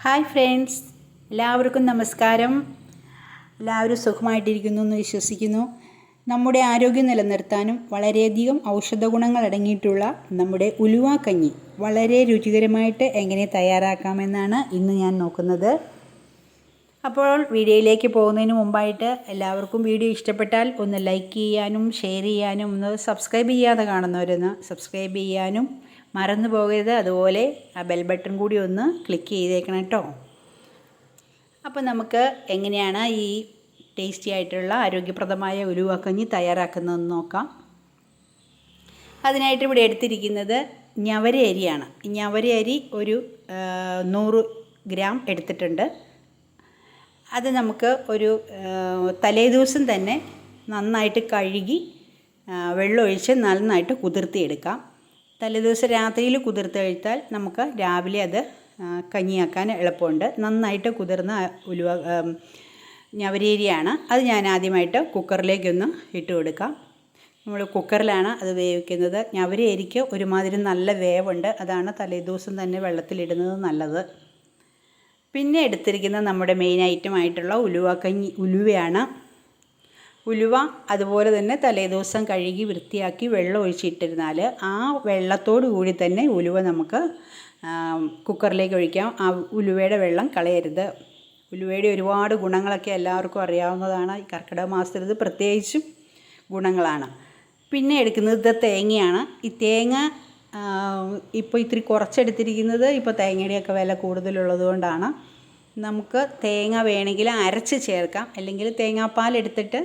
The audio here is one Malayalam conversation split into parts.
ഹായ് ഫ്രണ്ട്സ്, എല്ലാവർക്കും നമസ്കാരം. എല്ലാവരും സുഖമായിട്ടിരിക്കുന്നു എന്ന് വിശ്വസിക്കുന്നു. നമ്മുടെ ആരോഗ്യം നിലനിർത്താനും വളരെയധികം ഔഷധ ഗുണങ്ങൾ അടങ്ങിയിട്ടുള്ള നമ്മുടെ ഉലുവ കഞ്ഞി വളരെ രുചികരമായിട്ട് എങ്ങനെ തയ്യാറാക്കാമെന്നാണ് ഇന്ന് ഞാൻ നോക്കുന്നത്. അപ്പോൾ വീഡിയോയിലേക്ക് പോകുന്നതിന് മുമ്പായിട്ട് എല്ലാവർക്കും വീഡിയോ ഇഷ്ടപ്പെട്ടാൽ ഒന്ന് ലൈക്ക് ചെയ്യാനും ഷെയർ ചെയ്യാനും ഒന്ന് സബ്സ്ക്രൈബ് ചെയ്യാതെ കാണുന്നവരൊന്ന് സബ്സ്ക്രൈബ് ചെയ്യാനും മറന്നു പോകരുത്. അതുപോലെ ആ ബെൽ ബട്ടൺ കൂടി ഒന്ന് ക്ലിക്ക് ചെയ്തേക്കണം കേട്ടോ. അപ്പോൾ നമുക്ക് എങ്ങനെയാണ് ഈ ടേസ്റ്റി ആയിട്ടുള്ള ആരോഗ്യപ്രദമായ ഉലുവക്കഞ്ഞി തയ്യാറാക്കുന്നതെന്ന് നോക്കാം. അതിനായിട്ട് ഇവിടെ എടുത്തിരിക്കുന്നത് ഞവര അരിയാണ്. ഞവര അരി ഒരു 100 ഗ്രാം എടുത്തിട്ടുണ്ട്. അത് നമുക്ക് ഒരു തലേദിവസം തന്നെ നന്നായിട്ട് കഴുകി വെള്ളമൊഴിച്ച് നന്നായിട്ട് കുതിർത്തിയെടുക്കാം. തലേദിവസം രാത്രിയിൽ കുതിർത്ത് കഴിച്ചാൽ നമുക്ക് രാവിലെ അത് കഞ്ഞിയാക്കാൻ എളുപ്പമുണ്ട്. നന്നായിട്ട് കുതിർന്ന ഉലുവ ഞവരേരിയാണ്. അത് ഞാൻ ആദ്യമായിട്ട് കുക്കറിലേക്കൊന്ന് ഇട്ട് കൊടുക്കാം. നമ്മൾ കുക്കറിലാണ് അത് വേവിക്കുന്നത്. ഞവരേരിക്ക് ഒരുമാതിരി നല്ല വേവുണ്ട്. അതാണ് തലേദിവസം തന്നെ വെള്ളത്തിലിടുന്നത് നല്ലത്. പിന്നെ എടുത്തിരിക്കുന്നത് നമ്മുടെ മെയിൻ ഐറ്റമായിട്ടുള്ള ഉലുവയാണ്. ഉലുവ അതുപോലെ തന്നെ തലേദിവസം കഴുകി വൃത്തിയാക്കി വെള്ളം ഒഴിച്ചിട്ടിരുന്നാൽ ആ വെള്ളത്തോടു കൂടി തന്നെ ഉലുവ നമുക്ക് കുക്കറിലേക്ക് ഒഴിക്കാം. ആ ഉലുവയുടെ വെള്ളം കളയരുത്. ഉലുവയുടെ ഒരുപാട് ഗുണങ്ങളൊക്കെ എല്ലാവർക്കും അറിയാവുന്നതാണ്. ഈ കർക്കിടക മാസത്തിൽ ഇത് പ്രത്യേകിച്ചും ഗുണങ്ങളാണ്. പിന്നെ എടുക്കുന്നത് തേങ്ങയാണ്. ഈ തേങ്ങ ഇപ്പോൾ ഇത്തിരി കുറച്ചെടുത്തിരിക്കുന്നത് ഇപ്പോൾ തേങ്ങയുടെയൊക്കെ വില കൂടുതലുള്ളത് കൊണ്ടാണ്. നമുക്ക് തേങ്ങ വേണമെങ്കിൽ അരച്ച് ചേർക്കാം. അല്ലെങ്കിൽ തേങ്ങാപ്പാൽ എടുത്തിട്ട്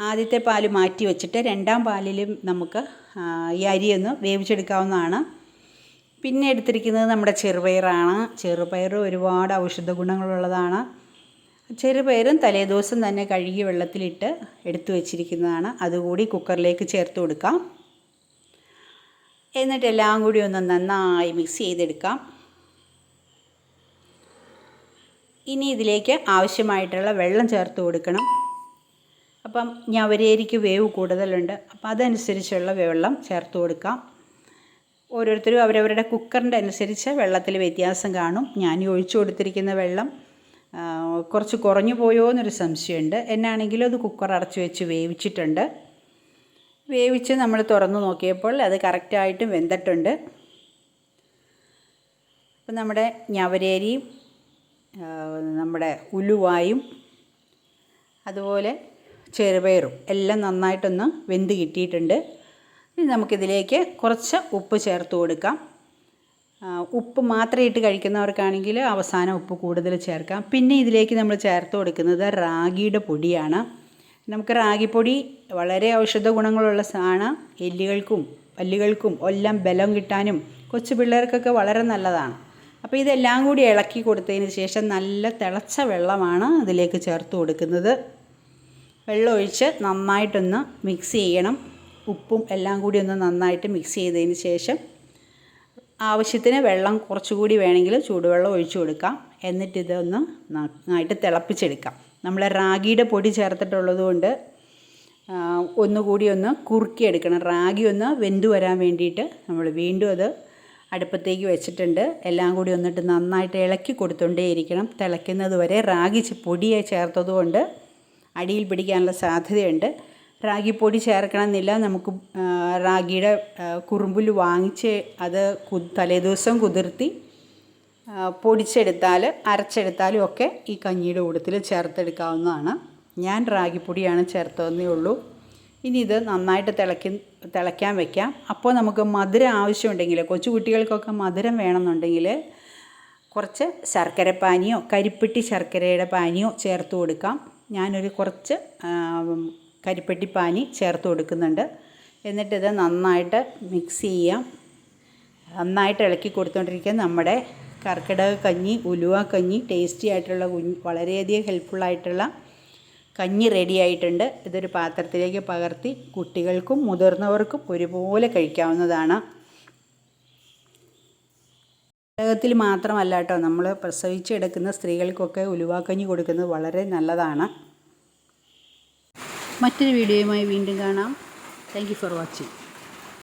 ആദ്യത്തെ പാൽ മാറ്റി വെച്ചിട്ട് രണ്ടാം പാലിലും നമുക്ക് ഈ അരിയൊന്ന് വേവിച്ചെടുക്കാവുന്നതാണ്. പിന്നെ എടുത്തിരിക്കുന്നത് നമ്മുടെ ചെറുപയറാണ്. ചെറുപയർ ഒരുപാട് ഔഷധ ഗുണങ്ങളുള്ളതാണ്. ചെറുപയറും തലേദിവസം തന്നെ കഴുകി വെള്ളത്തിലിട്ട് എടുത്തു വച്ചിരിക്കുന്നതാണ്. അതുകൂടി കുക്കറിലേക്ക് ചേർത്ത് കൊടുക്കാം. എന്നിട്ട് എല്ലാം കൂടി ഒന്ന് നന്നായി മിക്സ് ചെയ്തെടുക്കാം. ഇനി ഇതിലേക്ക് ആവശ്യമായിട്ടുള്ള വെള്ളം ചേർത്ത് കൊടുക്കണം. അപ്പം ഞവരേരിക്ക് വേവ് കൂടുതലുണ്ട്. അപ്പം അതനുസരിച്ചുള്ള വെള്ളം ചേർത്ത് കൊടുക്കാം. ഓരോരുത്തരും അവരവരുടെ കുക്കറിൻ്റെ അനുസരിച്ച് വെള്ളത്തിൽ വ്യത്യാസം കാണും. ഞാൻ ഒഴിച്ചു കൊടുത്തിരിക്കുന്ന വെള്ളം കുറച്ച് കുറഞ്ഞു പോയോ എന്നൊരു സംശയമുണ്ട്. എന്നാണെങ്കിലും അത് കുക്കർ അടച്ചു വെച്ച് വേവിച്ചിട്ടുണ്ട്. വേവിച്ച് നമ്മൾ തുറന്നു നോക്കിയപ്പോൾ അത് കറക്റ്റായിട്ടും വെന്തിട്ടുണ്ട്. അപ്പം നമ്മുടെ ഞവരേരിയും നമ്മുടെ ഉലുവായും അതുപോലെ ചെറുപയറും എല്ലാം നന്നായിട്ടൊന്ന് വെന്ത് കിട്ടിയിട്ടുണ്ട്. ഇനി നമുക്കിതിലേക്ക് കുറച്ച് ഉപ്പ് ചേർത്ത് കൊടുക്കാം. ഉപ്പ് മാത്രം ഇട്ട് കഴിക്കുന്നവർക്കാണെങ്കിൽ അവസാനം ഉപ്പ് കൂടുതൽ ചേർക്കാം. പിന്നെ ഇതിലേക്ക് നമ്മൾ ചേർത്ത് കൊടുക്കുന്നത് റാഗിയുടെ പൊടിയാണ്. നമുക്ക് റാഗിപ്പൊടി വളരെ ഔഷധ ഗുണങ്ങളുള്ള സാധനമാണ്. പല്ലുകൾക്കും എല്ലാം ബലം കിട്ടാനും കൊച്ചു പിള്ളേർക്കൊക്കെ വളരെ നല്ലതാണ്. അപ്പോൾ ഇതെല്ലാം കൂടി ഇളക്കി കൊടുത്തതിന് ശേഷം നല്ല തിളച്ച വെള്ളമാണ് ഇതിലേക്ക് ചേർത്ത് കൊടുക്കുന്നത്. വെള്ളമൊഴിച്ച് നന്നായിട്ടൊന്ന് മിക്സ് ചെയ്യണം. ഉപ്പും എല്ലാം കൂടി ഒന്ന് നന്നായിട്ട് മിക്സ് ചെയ്തതിന് ശേഷം ആവശ്യത്തിന് വെള്ളം കുറച്ചുകൂടി വേണമെങ്കിൽ ചൂടുവെള്ളം ഒഴിച്ചു കൊടുക്കാം. എന്നിട്ടിതൊന്ന് നന്നായിട്ട് തിളപ്പിച്ചെടുക്കാം. നമ്മൾ റാഗിയുടെ പൊടി ചേർത്തിട്ടുള്ളത് കൊണ്ട് ഒന്നുകൂടി ഒന്ന് കുറുക്കിയെടുക്കണം. റാഗി ഒന്ന് വെന്ത് വരാൻ വേണ്ടിയിട്ട് നമ്മൾ വീണ്ടും അത് അടുപ്പത്തേക്ക് വെച്ചിട്ടുണ്ട്. എല്ലാം കൂടി വന്നിട്ട് നന്നായിട്ട് ഇളക്കി കൊടുത്തുകൊണ്ടേയിരിക്കണം. തിളയ്ക്കുന്നത് വരെ റാഗി പൊടിയെ ചേർത്തതുകൊണ്ട് അടിയിൽ പിടിക്കാനുള്ള സാധ്യതയുണ്ട്. റാഗിപ്പൊടി ചേർക്കണമെന്നില്ല. നമുക്ക് റാഗിയുടെ കുറുമ്പുൽ വാങ്ങിച്ച് അത് തലേദിവസം കുതിർത്തി പൊടിച്ചെടുത്താൽ അരച്ചെടുത്താലും ഒക്കെ ഈ കഞ്ഞിയുടെ കൂട്ടത്തിൽ ചേർത്തെടുക്കാവുന്നതാണ്. ഞാൻ റാഗിപ്പൊടിയാണ് ചേർത്തതെന്നേ ഉള്ളൂ. ഇനി ഇത് നന്നായിട്ട് തിളയ്ക്കാൻ വയ്ക്കാം. അപ്പോൾ നമുക്ക് മധുരം ആവശ്യമുണ്ടെങ്കിൽ, കൊച്ചു കുട്ടികൾക്കൊക്കെ മധുരം വേണമെന്നുണ്ടെങ്കിൽ കുറച്ച് ശർക്കരപ്പാനിയോ കരിപ്പെട്ടി ശർക്കരയുടെ പാനിയോ ചേർത്ത് കൊടുക്കാം. ഞാനൊരു കുറച്ച് കരിപ്പെട്ടിപ്പാനി ചേർത്ത് കൊടുക്കുന്നുണ്ട്. എന്നിട്ടിത് നന്നായിട്ട് മിക്സ് ചെയ്യാം. നന്നായിട്ട് ഇളക്കി കൊടുത്തുകൊണ്ടിരിക്കുക. നമ്മുടെ കർക്കിടക കഞ്ഞി, ഉലുവ കഞ്ഞി, ടേസ്റ്റി ആയിട്ടുള്ള വളരെയധികം ഹെൽപ്ഫുള്ളായിട്ടുള്ള കഞ്ഞി റെഡി ആയിട്ടുണ്ട്. ഇതൊരു പാത്രത്തിലേക്ക് പകർത്തി കുട്ടികൾക്കും മുതിർന്നവർക്കും ഒരുപോലെ കഴിക്കാവുന്നതാണ്. കർക്കിടകത്തിൽ മാത്രമല്ല കേട്ടോ, നമ്മൾ പ്രസവിച്ചെടുക്കുന്ന സ്ത്രീകൾക്കൊക്കെ ഉലുവാക്കഞ്ഞി കൊടുക്കുന്നത് വളരെ നല്ലതാണ്. മറ്റൊരു വീഡിയോയുമായി വീണ്ടും കാണാം. Thank you for watching.